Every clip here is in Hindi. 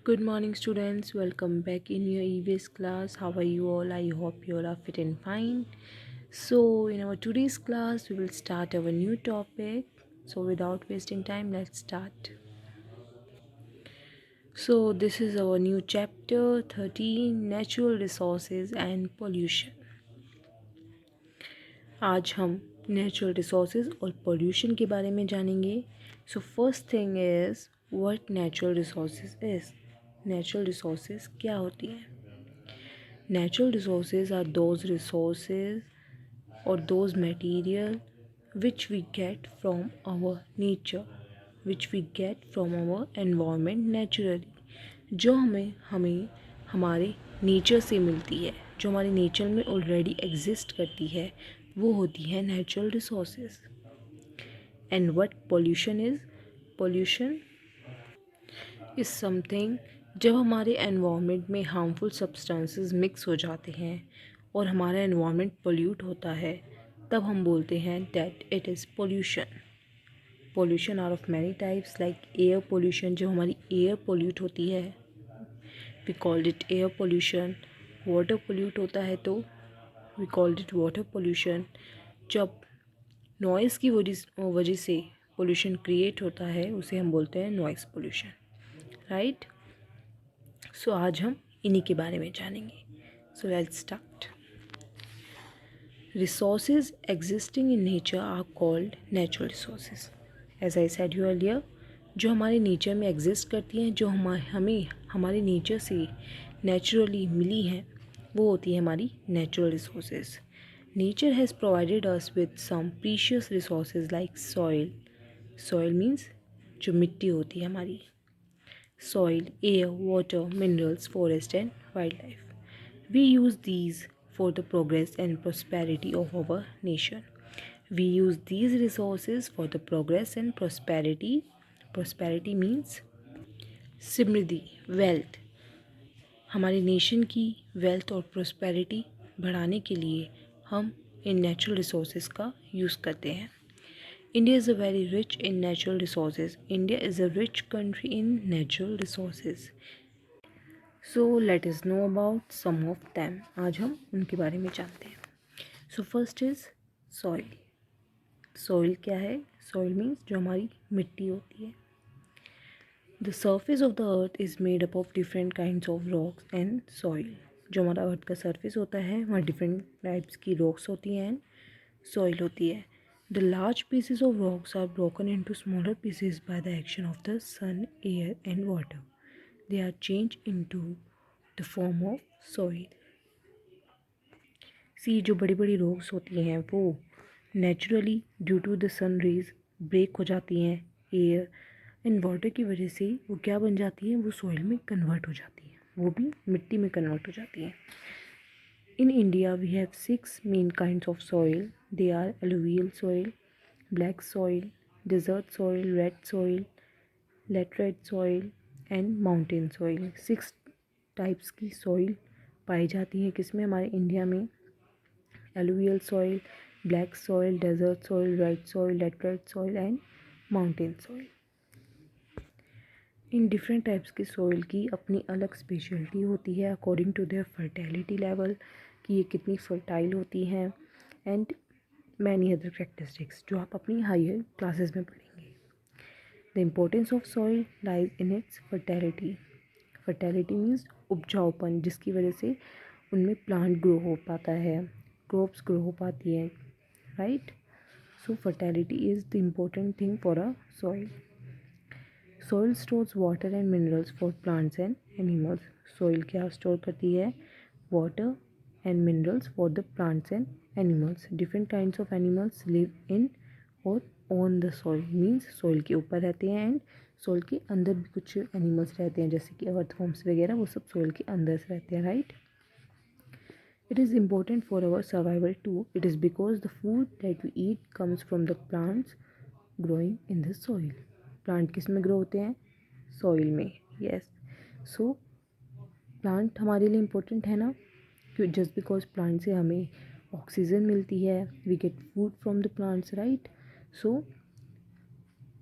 Good morning, students. Welcome back in your EVS class. How are you all? I hope you all are fit and fine. So, in our today's class, we will start our new topic. So, without wasting time, let's start. So, this is our new chapter 13, Natural Resources and Pollution. आज हम नेचुरल रिसोर्सेज और पोल्यूशन के बारे में जानेंगे. So first thing is what natural resources is. Natural resources क्या होती हैं? Natural resources are those resources or those material which we get from our nature, which we get from our environment naturally, जो हमें हमें हमारे नेचर से मिलती है, जो हमारे नेचर में ऑलरेडी एग्जिस्ट करती है, वो होती है natural resources. And what pollution is? Pollution is something जब हमारे एनवायरनमेंट में हार्मफुल सब्सटेंसेस मिक्स हो जाते हैं और हमारा एनवायरनमेंट पोल्यूट होता है, तब हम बोलते हैं that it is pollution. Pollution are of many types, like air pollution, जब हमारी एयर पोल्यूट होती है we called it air pollution. Water pollute होता है तो we called it water pollution. जब नॉइज़ की वजह से पोल्यूशन क्रिएट होता है उसे हम बोलते हैं नॉइज़ पोल्यूशन. राइट. सो आज हम इन्हीं के बारे में जानेंगे. So let's start. Resources existing in nature are called natural resources. As I said you earlier, जो हमारे नेचर में एग्जिस्ट करती हैं, जो हमें हमारे नेचर से नेचुरली मिली हैं, वो होती है हमारी natural resources. Nature has provided us with some precious resources like soil. Soil means जो मिट्टी होती है हमारी. Soil, air, water, minerals, forest and wildlife. We use these for the progress and prosperity of our nation. We use these resources for the progress and prosperity. Prosperity means Samriddhi, wealth. हमारे नेशन की वेल्थ और प्रोस्पेरिटी बढ़ाने के लिए हम इन नेचुरल रिसोर्सेज का यूज़ करते हैं. India is a very rich in natural resources. India is a rich country in natural resources. So let us know about some of them. आज हम उनके बारे में जानते हैं. So first is soil. Soil क्या है? Soil means जो हमारी मिट्टी होती है. The surface of the earth is made up of different kinds of rocks and soil. जो हमारा अर्थ का सरफेस होता है वहाँ डिफरेंट टाइप्स की रॉक्स होती हैं एंड सॉइल होती है. The large pieces of rocks are broken into smaller pieces by the action of the sun, air and water. They are changed into the form of soil. सी जो बड़ी बड़ी रॉक्स होती हैं वो naturally due to the sun rays break हो जाती हैं एयर एंड वाटर की वजह से. वो क्या बन जाती हैं? वो सॉइल में कन्वर्ट हो जाती हैं, वो भी मिट्टी में कन्वर्ट हो जाती हैं. In India, we have 6 main kinds of soil. They are alluvial soil, black soil, desert soil, red soil, laterite soil and mountain soil. 6 types की सॉइल पाई जाती हैं किसमें? हमारे इंडिया में. alluvial soil, black soil, desert soil, red soil, laterite soil and mountain soil. इन डिफरेंट टाइप्स की सॉइल की अपनी अलग स्पेशलिटी होती है according to their fertility level, कि ये कितनी फर्टाइल होती हैं एंड मैनी अदर कैरेक्टरिस्टिक्स जो आप अपनी हायर क्लासेस में पढ़ेंगे. The importance of soil lies in its fertility. Fertility means उपजाऊपन, जिसकी वजह से उनमें प्लांट ग्रो हो पाता है, क्रॉप्स ग्रो हो पाती हैं. Right. So fertility is the important thing for a soil. Soil stores water and minerals for plants and animals. Soil क्या स्टोर करती है? Water and minerals for the plants and animals. Different kinds of animals live in or on the soil. Means soil के ऊपर रहते हैं and soil के अंदर भी कुछ animals रहते हैं, जैसे कि earthworms वगैरह, वो सब soil के अंदर से रहते हैं. Right? It is important for our survival too. It is because the food that we eat comes from the plants growing in the soil. Plant किस में ग्रो होते हैं? सॉइल में. यस. सो प्लांट हमारे लिए इम्पोर्टेंट है ना, क्यों? जस्ट बिकॉज प्लांट से हमें ऑक्सीजन मिलती है, we get food from the plants. Right. So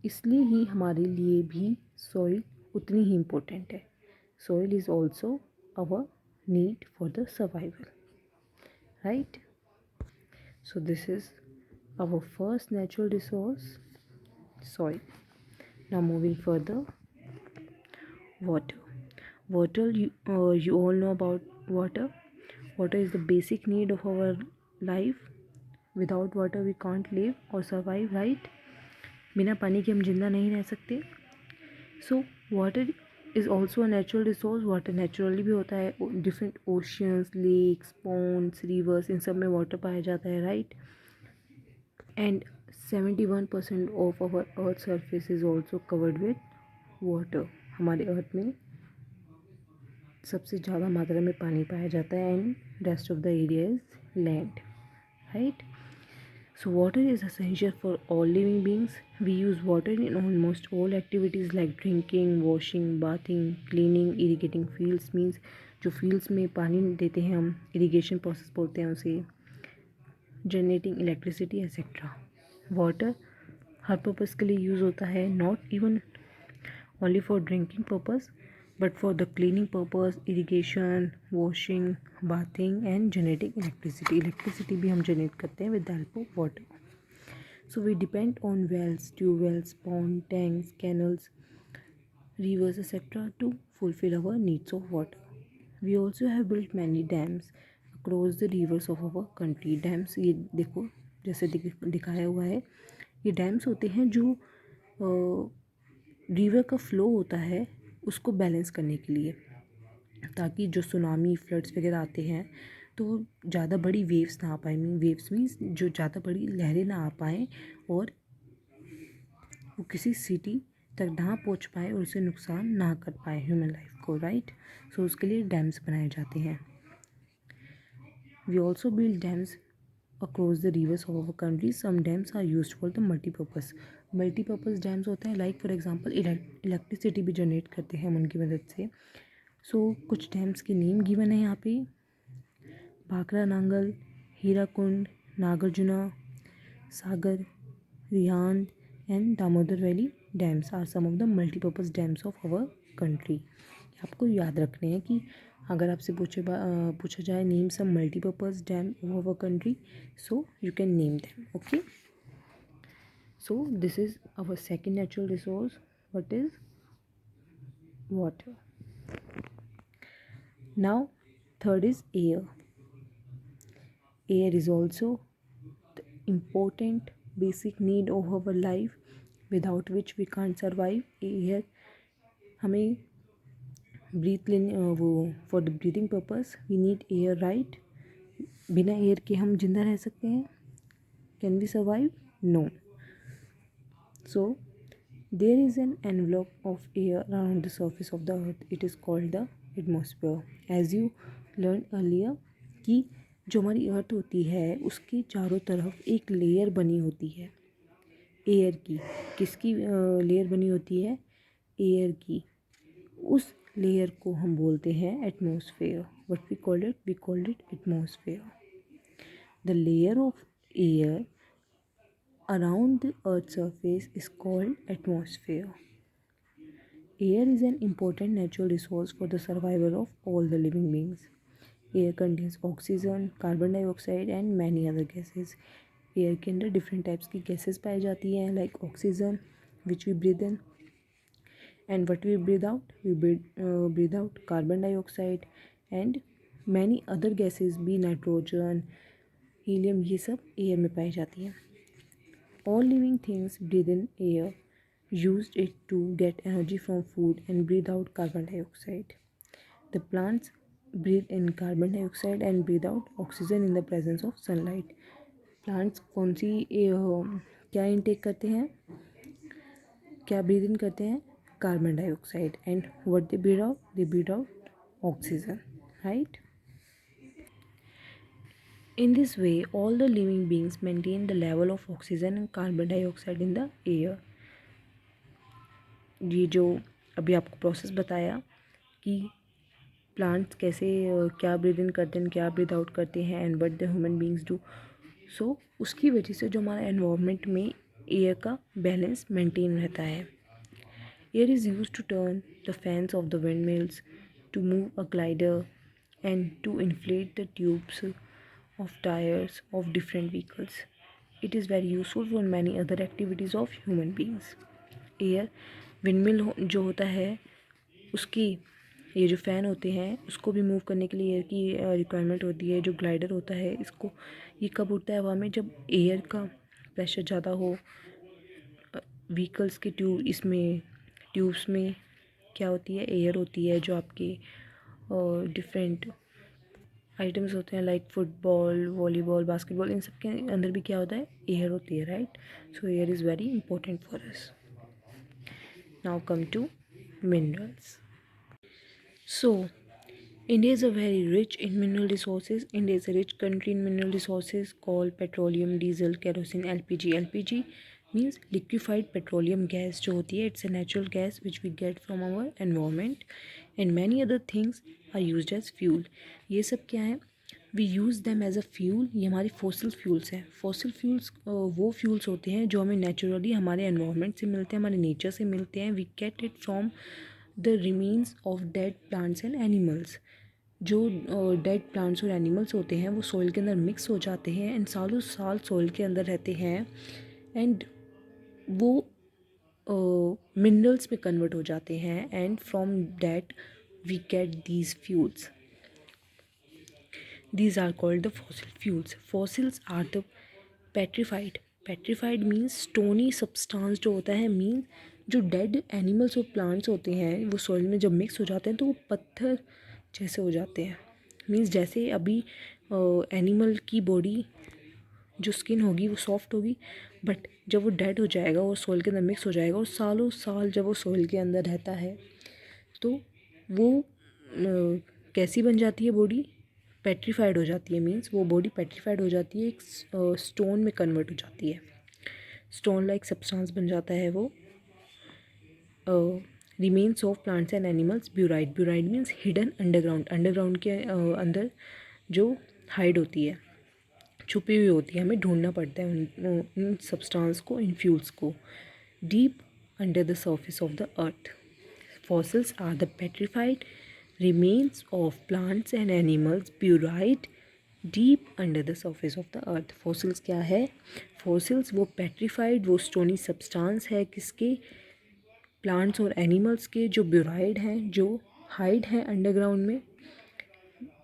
इसलिए ही हमारे लिए भी सॉइल उतनी ही इम्पोर्टेंट है. Soil is also our need for the survival, right? So this is our first natural resource, soil. Now moving further, water. You all know about water. Water is the basic need of our life. Without water we can't live or survive, right? बिना पानी के हम जिंदा नहीं रह सकते. So water is also a natural resource. Water naturally भी होता है. Different oceans, lakes, ponds, rivers, इन सब में वाटर पाया जाता है, right. And 71% of our earth surface is also covered with water. हमारे अर्थ में सबसे ज़्यादा मात्रा में पानी पाया जाता है and rest of the area is land, right. So water is essential for all living beings. We use water in almost all activities like drinking, washing, bathing, cleaning, irrigating fields means जो fields में पानी देते हैं हम, irrigation process बोलते हैं उसे, generating electricity etc. Water हर purpose के लिए use होता है, not even only for drinking purpose but for the cleaning purpose, irrigation, washing, bathing and generating electricity. Electricity भी हम generate करते हैं with the help of water. So we depend on wells, tube wells, pond, tanks, canals, rivers etc. to fulfill our needs of water. We also have built many dams across the rivers of our country. Dams ये देखो जैसे दिखाया हुआ है, ये डैम्स होते हैं जो रिवर का फ्लो होता है उसको बैलेंस करने के लिए, ताकि जो सुनामी फ्लड्स वगैरह आते हैं तो ज़्यादा बड़ी वेव्स ना आ पाए. वेव्स मीन्स जो ज़्यादा बड़ी लहरें ना आ पाएँ और वो किसी सिटी तक ना पहुंच पाए और उसे नुकसान ना कर पाए ह्यूमन लाइफ को, राइट. सो उसके लिए डैम्स बनाए जाते हैं. We also build dams across the rivers of our country. Some dams are used for the multipurpose dams होते हैं. लाइक फॉर एग्जांपल इलेक्ट्रिसिटी भी जनरेट करते हैं हम उनकी मदद से. सो कुछ डैम्स के नेम गिवन है यहाँ पे. Bhakra Nangal, Hirakud, Nagarjuna Sagar, Rihand and Damodar valley dams are some of the multipurpose dams of our country. आपको याद रखने हैं कि अगर आपसे पूछा जाए name some multipurpose dam of our country, so you can name them. Okay. So this is our second natural resource. What is water. Now third is air. Air is also the important basic need of our life without which we can't survive. Air हमें ब्रीथ लेने वो for the breathing purpose we need air, right. बिना एयर के हम जिंदा रह सकते हैं? Can we survive? No. So there is an envelope of air around the surface of the earth. It is called the atmosphere. As you learn earlier कि जो हमारी अर्थ होती है उसके चारों तरफ एक लेयर बनी होती है एयर की. किसकी लेयर बनी होती है? एयर की. उस लेयर को हम बोलते हैं atmosphere. What we called it atmosphere. The layer of air around the earth surface is called atmosphere. Air is an important natural resource for the survival of all the living beings. Air contains oxygen, carbon dioxide and many other gases. Air के अंदर different types की gases पाई जाती हैं like oxygen which we breathe in, and what we breathe out, we breathe out carbon dioxide and many other gases भी nitrogen, helium, ये सब air में पाई जाती हैं. All living things breathe in air, used it to get energy from food and breathe out carbon dioxide. The plants breathe in carbon dioxide and breathe out oxygen in the presence of sunlight. Plants कौन सी क्या इनटेक करते हैं, क्या ब्रीद इन करते हैं? Carbon dioxide. And what they breathe out oxygen, right. In this way, all the living beings maintain the level of oxygen and carbon dioxide in the air. ये जो अभी आपको प्रोसेस बताया कि प्लांट्स कैसे क्या ब्रीद इन करते हैं, क्या ब्रीद आउट करते हैं and what the human beings do. So उसकी वजह से जो हमारा एनवायरनमेंट में एयर का बैलेंस मेंटेन रहता है। Air is use to turn the fans of the wind mills, to move a glider and to inflate the tubes of tires of different vehicles. It is very useful for many other activities of human beings. Air windmill जो होता है उसकी ये जो फ़ैन होते हैं उसको भी मूव करने के लिए एयर की रिक्वायरमेंट होती है। जो ग्लाइडर होता है इसको ये कब उड़ता है हवा में, जब एयर का प्रेशर ज़्यादा हो व्हीकल्स के ट्यूब्स में क्या होती है, एयर होती है। जो आपके डिफरेंट आइटम्स होते हैं लाइक फुटबॉल, वॉलीबॉल, बास्केटबॉल, इन सब के अंदर भी क्या होता है, एयर होती है, right. So air is very important for us. Now come to minerals. So India is a very rich in mineral resources. India is a rich country in mineral resources called petroleum, diesel, kerosene, LPG. LPG means liquefied petroleum gas जो होती है, it's a natural gas which we get from our environment, and many other things are used as fuel. ये सब क्या है, we use them as a fuel. ये हमारी फॉसिल फ्यूल्स हैं। फॉसिल फ्यूल्स वो फ्यूल्स होते हैं जो हमें नेचुरली हमारे एनवायरनमेंट से मिलते हैं, हमारे नेचर से मिलते हैं। We get it from the remains of dead plants and animals. जो डेड प्लांट्स और एनिमल्स होते हैं वो सॉइल के अंदर मिक्स हो जाते हैं एंड सालों साल सॉइल के अंदर रहते हैं एंड वो मिनरल्स में कन्वर्ट हो जाते हैं and from that we get these fuels. These are called the fossil fuels. Fossils are the petrified. Petrified means stony substance जो होता है, मीन जो डेड एनिमल्स और प्लांट्स होते हैं वो सॉइल में जब मिक्स हो जाते हैं तो वो पत्थर जैसे हो जाते हैं। मीन्स जैसे अभी एनिमल की बॉडी जो स्किन होगी वो सॉफ्ट होगी, बट जब वो डेड हो जाएगा और सॉइल के अंदर मिक्स हो जाएगा और सालों साल जब वो सॉइल के अंदर रहता है तो वो कैसी बन जाती है बॉडी, पेट्रीफाइड हो जाती है। मीन्स वो बॉडी पेट्रीफाइड हो जाती है, एक स्टोन में कन्वर्ट हो जाती है, स्टोन लाइक सब्सटेंस बन जाता है वो। Remains of plants and animals. Buried. Buried means hidden underground. Underground के अंदर जो हाइड होती है, छुपी हुई होती है, हमें ढूंढना पड़ता है उन सब्सटेंस को, इन फ्यूल्स को। Deep under the surface of the earth. Fossils are the petrified remains of plants and animals buried deep under the surface of the earth. fossils क्या है, fossils वो petrified, वो stony substance है किसके, plants और animals के, जो buried हैं, जो hide हैं underground में,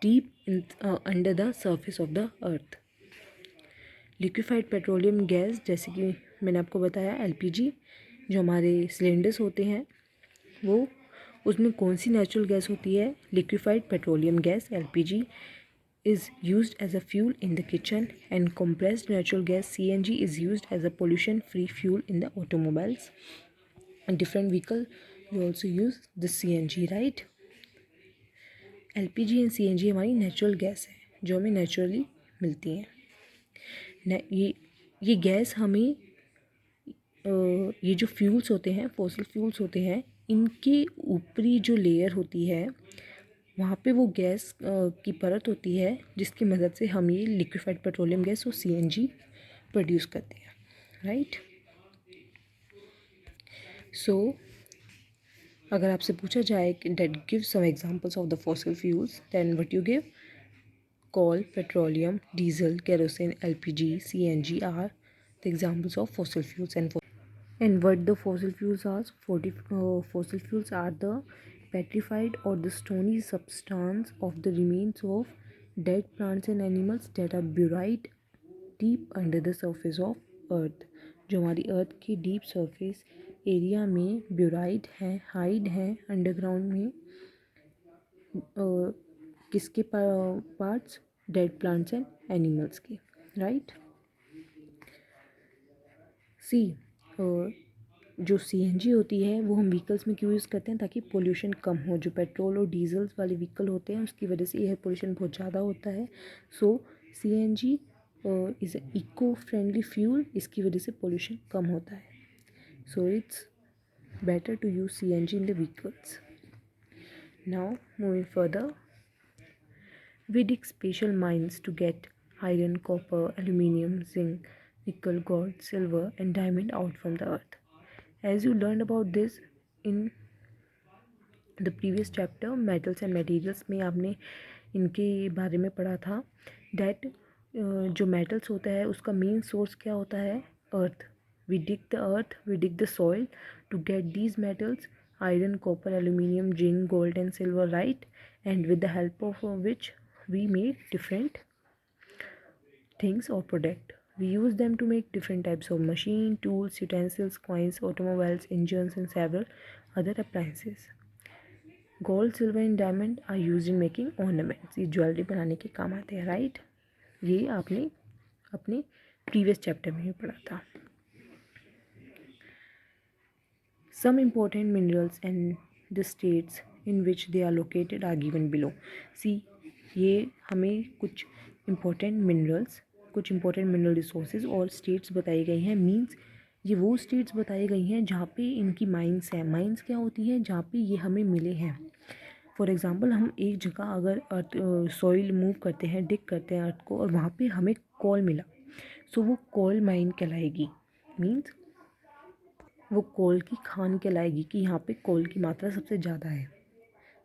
deep under the surface of the earth. liquefied petroleum gas जैसे कि मैंने आपको बताया, LPG जो हमारे सिलेंडर्स होते हैं वो, उसमें कौन सी नेचुरल गैस होती है, liquefied petroleum gas LPG is used as a fuel in the kitchen, and compressed natural gas CNG is used as a pollution free fuel in the automobiles and different vehicle. We also use the CNG, right? LPG and CNG हमारी नेचुरल गैस है जो हमें नेचुरली मिलती हैं। ये गैस हमें ये जो फ्यूल्स होते हैं, फॉसिल फ्यूल्स होते हैं, इनके ऊपरी जो लेयर होती है वहाँ पे वो गैस की परत होती है जिसकी मदद से हम ये लिक्विफाइड पेट्रोलियम गैस और CNG प्रोड्यूस करते हैं, राइट। सो अगर आपसे पूछा जाए कि that give some examples of the fossil fuels, then what you give, coal, petroleum, diesel, kerosene, LPG, CNG are the examples of fossil fuels. And what the fossil fuels are? Fossil fuels are the petrified or the stony substance of the remains of dead plants and animals that are buried deep under the surface of earth. जो हमारी अर्थ की डीप सरफेस एरिया में ब्यूराइड हैं, हाइड हैं अंडरग्राउंड में, किसके parts, dead plants and animals के, राइट। सी जो CNG होती है वो हम व्हीकल्स में क्यों यूज़ करते हैं, ताकि पोल्यूशन कम हो। जो पेट्रोल और डीजल्स वाले व्हीकल होते हैं उसकी वजह से एयर पोल्यूशन बहुत ज़्यादा होता है। So CNG is a eco friendly fuel, इसकी वजह से पोल्यूशन कम होता है। So it's better to use CNG in the vehicles. Now moving further, we dig special mines to get iron, copper, aluminium, zinc, nickel, gold, silver and diamond out from the earth. As you learned about this in the previous chapter metals and materials में आपने इनके बारे में पढ़ा था that जो metals होता है उसका main source क्या होता है earth. We dig the earth, we dig the soil to get these metals iron, copper, aluminium, zinc, gold and silver, right? And with the help of which we make different things or product. We use them to make different types of machine, tools, utensils, coins, automobiles, engines and several other appliances. Gold silver and diamond are use in making ornaments. ये ज्वेलरी बनाने के काम आते हैं, राइट? ये आपने अपने प्रीवियस चैप्टर में ही पढ़ा था. Some important minerals and the states in which they are located are given below. See, ये हमें कुछ इम्पोर्टेंट मिनरल रिसोर्सेज और स्टेट्स बताई गई हैं. मीन्स ये वो स्टेट्स बताई गई हैं जहाँ पे इनकी माइंस हैं. माइंस क्या होती हैं? जहाँ पे ये हमें मिले हैं. फॉर एग्ज़ाम्पल हम एक जगह अगर अर्थ सॉइल मूव करते हैं, डिग करते हैं अर्थ को, और वहाँ पे हमें कोल मिला, सो वो कोल माइन कहलाएगी. मीन्स वो कोल की खान कहलाएगी कि यहाँ पे कोल की मात्रा सबसे ज़्यादा है.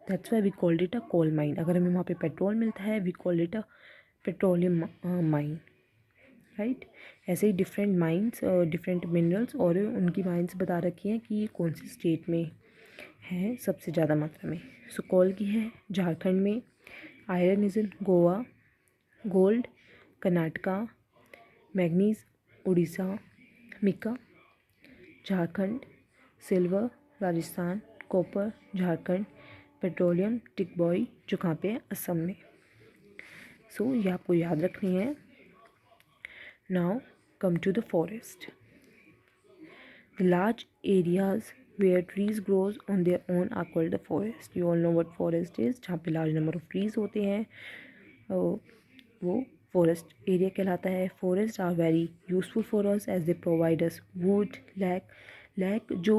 That's why we called it a coal mine. अगर हमें वहाँ पे पेट्रोल मिलता है we called it a petroleum mine, right? ऐसे ही डिफरेंट माइंस, डिफरेंट मिनरल्स और उनकी माइंस बता रखी हैं कि ये कौन सी स्टेट में है सबसे ज़्यादा मात्रा में. सो कोल की है झारखंड में, iron is in Goa, gold Karnataka, manganese Orissa, mica Jharkhand, silver Rajasthan, copper Jharkhand, petroleum Digboi जो कहाँ पे है? असम में. सो ये आपको याद रखनी है. Now come to the forest. The large areas where trees grows on their own are called the forest. You all know what forest is. जहाँ पे large number of trees होते हैं वो forest area कहलाता है. Forests are very useful for us as they provide us wood, जो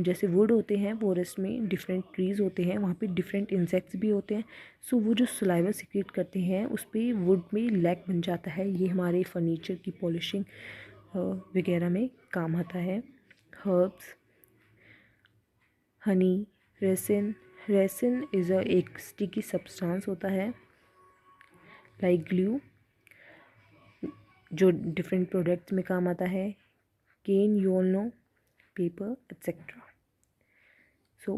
जैसे वुड होते हैं फॉरेस्ट में, डिफरेंट ट्रीज़ होते हैं, वहाँ पे डिफरेंट इंसेक्ट्स भी होते हैं. सो वो जो सलाइवा सिक्रेट करते हैं उस पर वुड में लैक बन जाता है. ये हमारे फर्नीचर की पॉलिशिंग वगैरह में काम आता है. हर्ब्स, हनी, रेसिन इज़ एक स्टिकी सब्सटेंस होता है लाइक ग्लू जो डिफरेंट प्रोडक्ट्स में काम आता है. Cane, you all know, paper etcetera. So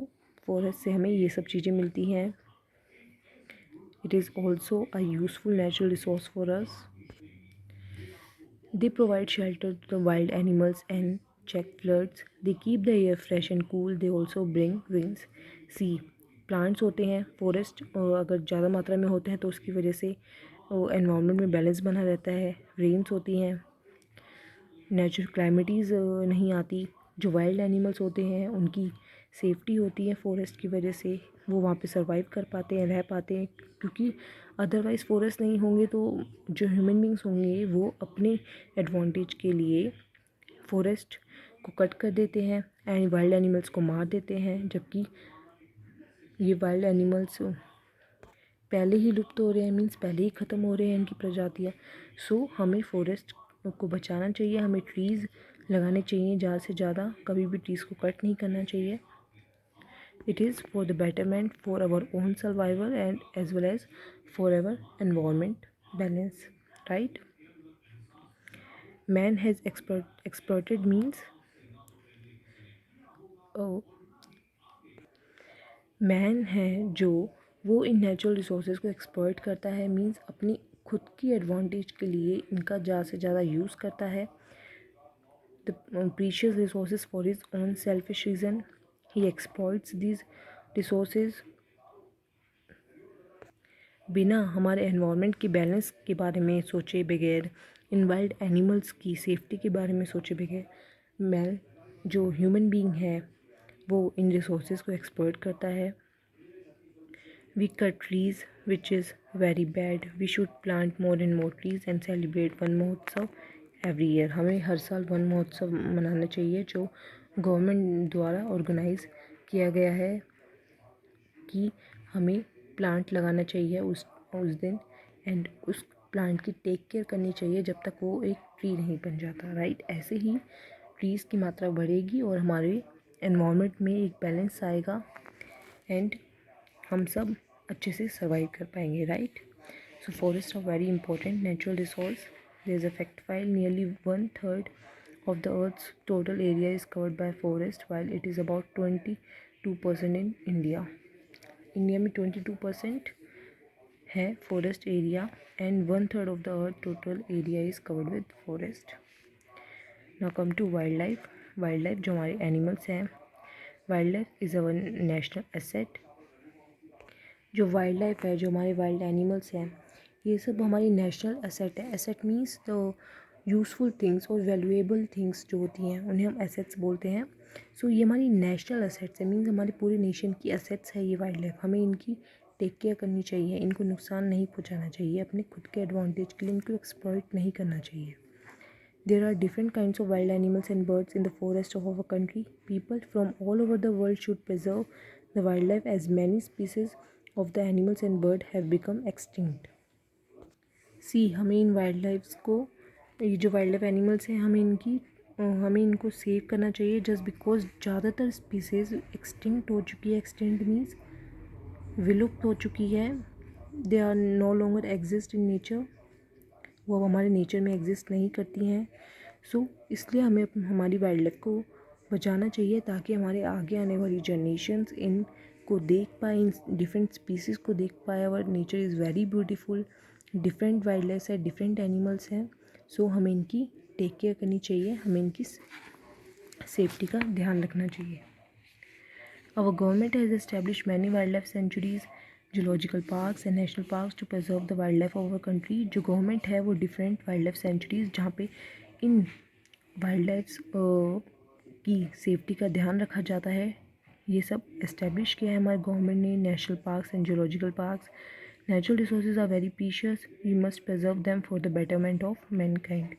forest से हमें ये सब चीज़ें मिलती हैं. It is also a useful natural resource for us. They provide shelter to the wild animals and check floods. They keep the air fresh and cool. They also bring rains. See, plants होते हैं फॉरेस्ट, अगर ज़्यादा मात्रा में होते हैं तो उसकी वजह से एनवायरनमेंट में बैलेंस बना रहता है. रेन्स होती हैं, नेचुरल क्लाइमेटीज़ नहीं आती. जो वाइल्ड एनिमल्स होते हैं उनकी सेफ्टी होती है फॉरेस्ट की वजह से, वो वहाँ पे सर्वाइव कर पाते हैं, रह पाते हैं. क्योंकि अदरवाइज़ फॉरेस्ट नहीं होंगे तो जो ह्यूमन बींग्स होंगे वो अपने एडवांटेज के लिए फॉरेस्ट को कट कर देते हैं एंड वाइल्ड एनिमल्स को मार देते हैं. जबकि ये वाइल्ड एनिमल्स पहले ही लुप्त हो रहे हैं, मीन्स पहले ही ख़त्म हो रहे हैं इनकी प्रजातियाँ. सो हमें फॉरेस्ट को बचाना चाहिए, हमें ट्रीज़ लगाने चाहिए ज़्यादा से ज़्यादा. कभी भी ट्रीज़ को कट नहीं करना चाहिए. It is for the betterment for our own survival and as well as for our environment balance, right? Man has exploited means man है जो वो इन नेचुरल रिसोर्सेज को एक्सप्लॉइट करता है. मीन्स अपनी खुद की एडवांटेज के लिए इनका ज़्यादा से ज़्यादा यूज़ करता है. The precious resources for his own selfish reason. He exploits these resources बिना हमारे एनवायरनमेंट की बैलेंस के बारे में सोचे बगैर, इन वाइल्ड एनिमल्स की सेफ्टी के बारे में सोचे बगैर, मैन जो ह्यूमन बीइंग है वो इन रिसोर्सेज को एक्सप्लॉइट करता है. We cut trees, which is very bad. We should plant more and more trees and celebrate one महोत्सव every year. हमें हर साल वन महोत्सव मनाना चाहिए जो गवर्नमेंट द्वारा ऑर्गेनाइज किया गया है कि हमें प्लांट लगाना चाहिए उस दिन. एंड उस प्लांट की टेक केयर करनी चाहिए जब तक वो एक ट्री नहीं बन जाता, राइट। ऐसे ही ट्रीज़ की मात्रा बढ़ेगी और हमारे एनवायरनमेंट में एक बैलेंस आएगा एंड हम सब अच्छे से सर्वाइव कर पाएंगे, right. So forest are very important natural resource. There is a fact file nearly 1/3 of the earth's total area is covered by forest while it is about 22% in India. India में 22% है forest area and 1/3 of the earth total area is covered with forest. Now come to wild life. Wild life जो हमारे एनिमल्स हैं, wild life is our national asset. जो वाइल्ड लाइफ है, जो हमारे वाइल्ड एनिमल्स हैं, ये सब हमारी नेशनल एसेट है। Asset means the useful things और वैल्यूएबल थिंग्स जो होती हैं उन्हें हम एसेट्स बोलते हैं। सो ये हमारी नेशनल एसेट्स है, मीन्स हमारे पूरे नेशन की एसेट्स है ये वाइल्ड लाइफ। हमें इनकी टेक केयर करनी चाहिए, इनको नुकसान नहीं पहुंचाना चाहिए, अपने खुद के एडवांटेज के लिए इनको एक्सप्लॉइट नहीं करना चाहिए। There are different kinds of wild animals and birds in the forest of our country. People from all over the world should preserve the wildlife as many species of the animals and birds have become extinct. सी हमें इन वाइल्ड लाइफ्स को, ये जो वाइल्ड लाइफ एनिमल्स हैं, हमें इनको सेव करना चाहिए जस्ट बिकॉज ज़्यादातर स्पीसीज एक्सटिंक्ट हो चुकी है। एक्सटिंक्ट मीन्स विलुप्त हो चुकी है। They are no longer exist in nature, वो अब हमारे नेचर में एग्जिस्ट नहीं करती हैं। सो इसलिए हमें हमारी वाइल्ड लाइफ को बचाना चाहिए ताकि हमारे आगे आने वाली जनरेशन्स इनको देख पाए, इन डिफरेंट स्पीसीज़ को देख पाए। Our nature is very beautiful, different wild life है, डिफरेंट एनिमल्स हैं। सो हमें इनकी टेक केयर करनी चाहिए, हमें इनकी सेफ्टी का ध्यान रखना चाहिए। Our government has established many wildlife sanctuaries, zoological parks and national parks to preserve the wildlife of our country. जो गवर्नमेंट है वो डिफरेंट वाइल्ड लाइफ सेंचुरीज़ जहाँ पे इन वाइल्ड लाइफ्स की सेफ्टी का ध्यान रखा जाता है, ये सब इस्टेब्लिश किया है हमारे गवर्नमेंट ने। National parks and zoological parks. Natural resources are very precious, we must preserve them for the betterment of mankind.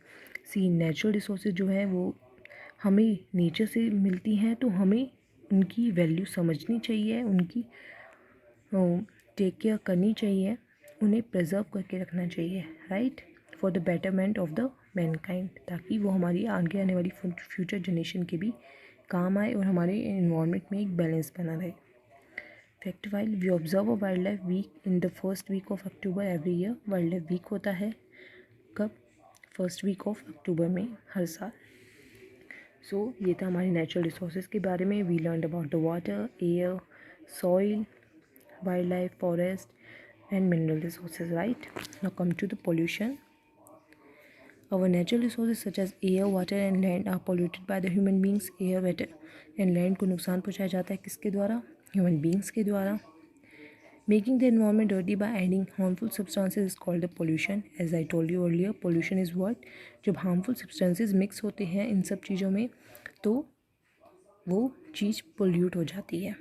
See natural resources जो है वो हमें नेचर से मिलती हैं, तो हमें उनकी वैल्यू समझनी चाहिए, उनकी टेक केयर करनी चाहिए, उन्हें प्रिजर्व करके रखना चाहिए, right, for the betterment of the Mankind, ताकि वो हमारी आगे आने वाली फ्यूचर जनरेशन के भी काम आए और हमारे इन्वायरमेंट में एक बैलेंस बना रहे। Fact wild we observe a wild life week in the first week of October every year. Wild life week होता है कब? फर्स्ट वीक ऑफ अक्टूबर में हर साल। सो ये था हमारे नेचुरल रिसोर्सेज के बारे में। We learn about the water, air, soil, wild life, forest and mineral resources, right. Now come to the pollution. Our natural resources such as air, water and land are polluted by the human beings. Air, water and land को नुकसान पहुँचाया जाता है किसके द्वारा? Human beings के द्वारा। Making the environment dirty by adding harmful substances is called the pollution. As I told you earlier, pollution is what? जब harmful substances mix होते हैं इन सब चीज़ों में तो वो चीज़ pollute हो जाती है।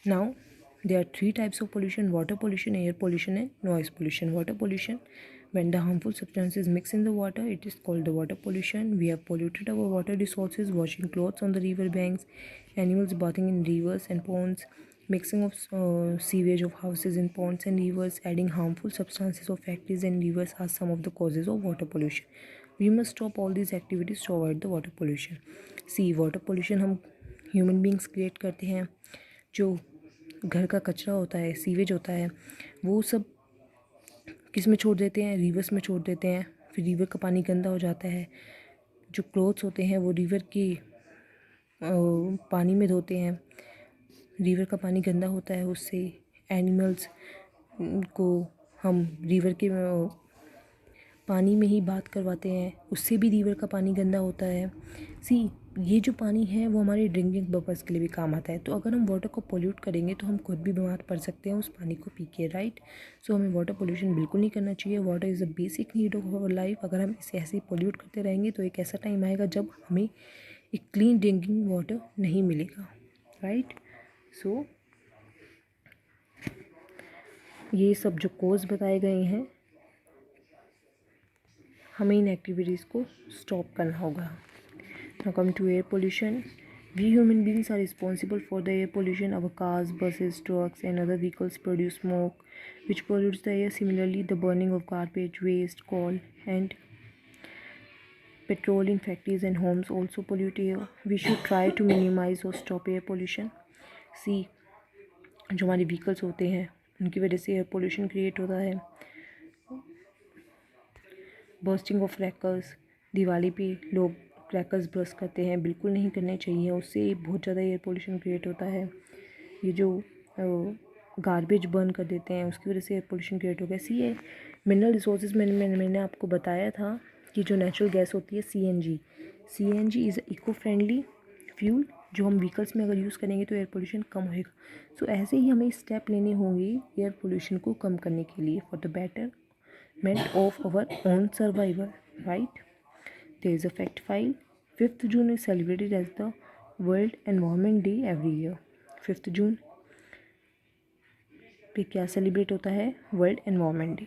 Now there are 3 types of pollution: water pollution, air pollution and noise pollution. Water pollution, when the harmful substances mix in the water, it is called the water pollution. We have polluted our water resources, washing clothes on the river banks, animals bathing in rivers and ponds, mixing of sewage of houses in ponds and rivers, adding harmful substances of factories and rivers are some of the causes of water pollution. We must stop all these activities to avoid the water pollution. See, water pollution हम human beings create करते हैं। जो घर का कचरा होता है, सीवेज होता है, वो सब किस में छोड़ देते हैं? रिवर्स में छोड़ देते हैं। फिर रिवर का पानी गंदा हो जाता है। जो क्लोथ्स होते हैं वो रिवर के पानी में धोते हैं, रिवर का पानी गंदा होता है, उससे एनिमल्स को हम रिवर के पानी में ही बात करवाते हैं, उससे भी रिवर का पानी गंदा होता है। सी, ये जो पानी है वो हमारे ड्रिंकिंग पर्पज़ के लिए भी काम आता है। तो अगर हम वाटर को पोल्यूट करेंगे तो हम खुद भी बीमार पड़ सकते हैं उस पानी को पी के, राइट। सो हमें वाटर पोल्यूशन बिल्कुल नहीं करना चाहिए। Water is a basic need of our life. अगर हम इसे ऐसे ही पोल्यूट करते रहेंगे तो एक ऐसा टाइम आएगा जब हमें एक क्लीन ड्रिंकिंग वाटर नहीं मिलेगा, राइट। सो ये सब जो कोज बताए गए हैं, हमें इन एक्टिविटीज़ को स्टॉप करना होगा। Now come to air pollution. We human beings are responsible for the air pollution. Our cars, buses, trucks and other vehicles produce smoke, which pollutes the air. Similarly, the burning of garbage, waste, coal and petrol in factories and homes also pollute air. We should try to minimize or stop air pollution. See, जो हमारे व्हीकल्स होते हैं उनकी वजह से एयर पोल्यूशन क्रिएट होता है. बर्स्टिंग ऑफ क्रैकर्स, दिवाली पे लोग क्रैकर्स बर्स्ट करते हैं, बिल्कुल नहीं करने चाहिए, उससे बहुत ज़्यादा एयर पोल्यूशन क्रिएट होता है. ये जो गार्बेज बर्न कर देते हैं उसकी वजह से एयर पोल्यूशन क्रिएट हो गया. सी है मिनरल रिसोर्सेज में मैंने आपको बताया था कि जो नेचुरल गैस होती है CNG is eco friendly fuel, जो हम व्हीकल्स में अगर यूज़ करेंगे तो एयर पोल्यूशन कम होएगा. सो ऐसे ही हमें स्टेप लेने होंगे एयर पोल्यूशन को कम करने के लिए for the betterment of our own survival, right? There is a fact file. 5th June is celebrated as the World Environment Day every year. 5th June पे क्या सेलिब्रेट होता है? World environment day.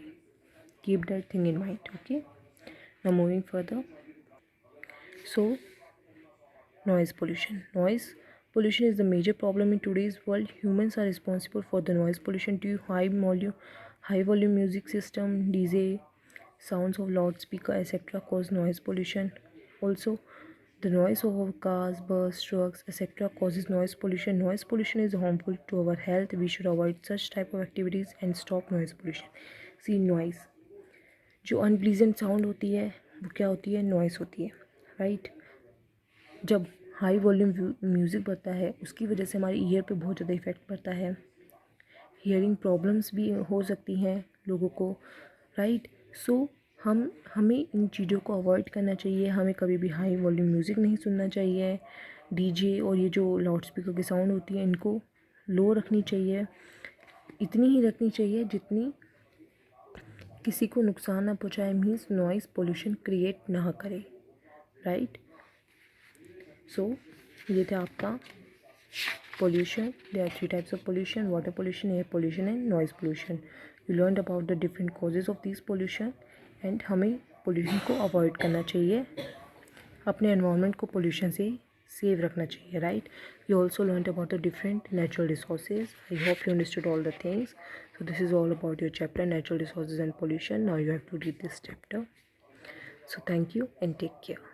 Keep that thing in mind. Okay, now moving further. So noise pollution is the major problem in today's world. Humans are responsible for the noise pollution due to high volume music system, DJ, sounds of loudspeaker, etc. cause noise pollution. Also, the noise of our cars, bus, trucks, etc. causes noise pollution. Noise pollution is harmful to our health. We should avoid such type of activities and stop noise pollution. See, noise जो अनप्लीजेंट साउंड होती है वो क्या होती है? नॉइस होती है, राइट. जब हाई वॉल्यूम म्यूज़िक बजता है उसकी वजह से हमारी ईयर पे बहुत ज़्यादा इफ़ेक्ट पड़ता है. हियरिंग प्रॉब्लम्स भी हो सकती हैं लोगों को, राइट. सो हमें इन चीज़ों को अवॉइड करना चाहिए. हमें कभी भी हाई वॉल्यूम म्यूज़िक नहीं सुनना चाहिए. डीजे और ये जो लाउड स्पीकर की साउंड होती है इनको लो रखनी चाहिए. इतनी ही रखनी चाहिए जितनी किसी को नुकसान ना पहुँचाए, मीन्स नॉइज़ पोल्यूशन क्रिएट ना करे, राइट. सो ये था आपका pollution. There are 3 types of pollution: water pollution, air pollution and noise pollution. You learn about the different causes of this pollution and हमें पोल्यूशन को अवॉइड करना चाहिए, अपने एनवायरनमेंट को पोल्यूशन से सेव रखना चाहिए, right. You also learn about the different natural resources. I hope you understood all the things. So this is all about your chapter natural resources and pollution. Now you have to read this chapter. So thank you and take care.